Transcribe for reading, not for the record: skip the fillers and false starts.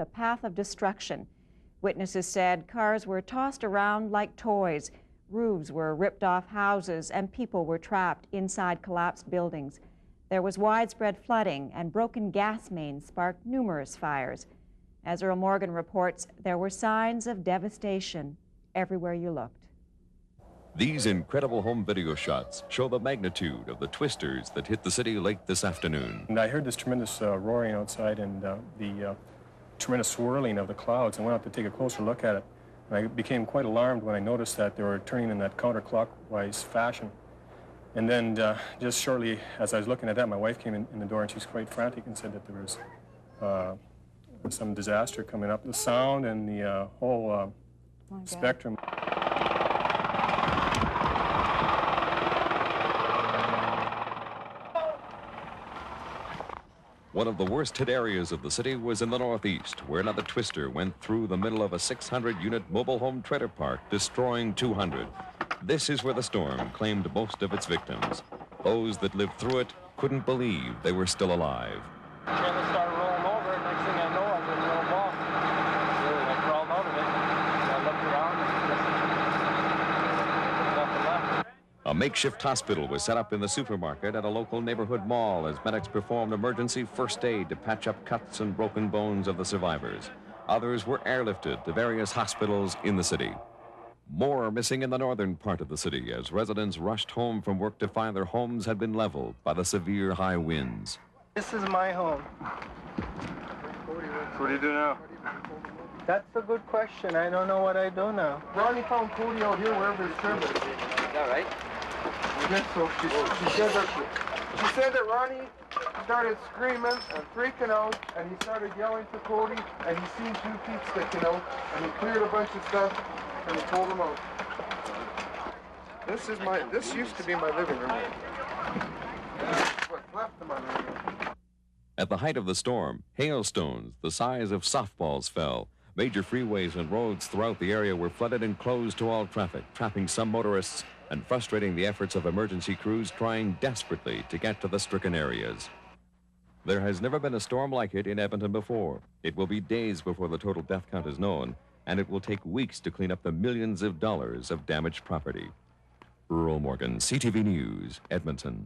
a path of destruction. Witnesses said cars were tossed around like toys, roofs were ripped off houses, and people were trapped inside collapsed buildings. There was widespread flooding, and broken gas mains sparked numerous fires. As Earl Morgan reports, there were signs of devastation everywhere you looked. These incredible home video shots show the magnitude of the twisters that hit the city late this afternoon. And I heard this tremendous roaring outside and the tremendous swirling of the clouds. I went out to take a closer look at it. And I became quite alarmed when I noticed that they were turning in that counterclockwise fashion. And then just shortly as I was looking at that, my wife came in the door and she was quite frantic and said that there was some disaster coming up. The sound and the whole spectrum. One of the worst hit areas of the city was in the northeast, where another twister went through the middle of a 600-unit mobile home trailer park, destroying 200. This is where the storm claimed most of its victims. Those that lived through it couldn't believe they were still alive. The trailer started rolling over. Next thing I know, I was in a little ball. So I crawled out of it. I looked around and nothing left. A makeshift hospital was set up in the supermarket at a local neighborhood mall as medics performed emergency first aid to patch up cuts and broken bones of the survivors. Others were airlifted to various hospitals in the city. More are missing in the northern part of the city as residents rushed home from work to find their homes had been leveled by the severe high winds. This is my home. What do you do now? That's a good question. I don't know what I do now. Ronnie found Cody out here wherever his trailer is. Is that right? Yes, so she said that Ronnie started screaming and freaking out, and he started yelling to Cody, and he seen 2 feet sticking out, and he cleared a bunch of stuff, and he pulled them out. This used to be my living room. This is what's left of my living room. At the height of the storm, hailstones the size of softballs fell. Major freeways and roads throughout the area were flooded and closed to all traffic, trapping some motorists and frustrating the efforts of emergency crews trying desperately to get to the stricken areas. There has never been a storm like it in Edmonton before. It will be days before the total death count is known, and it will take weeks to clean up the millions of dollars of damaged property. Earl Morgan, CTV News, Edmonton.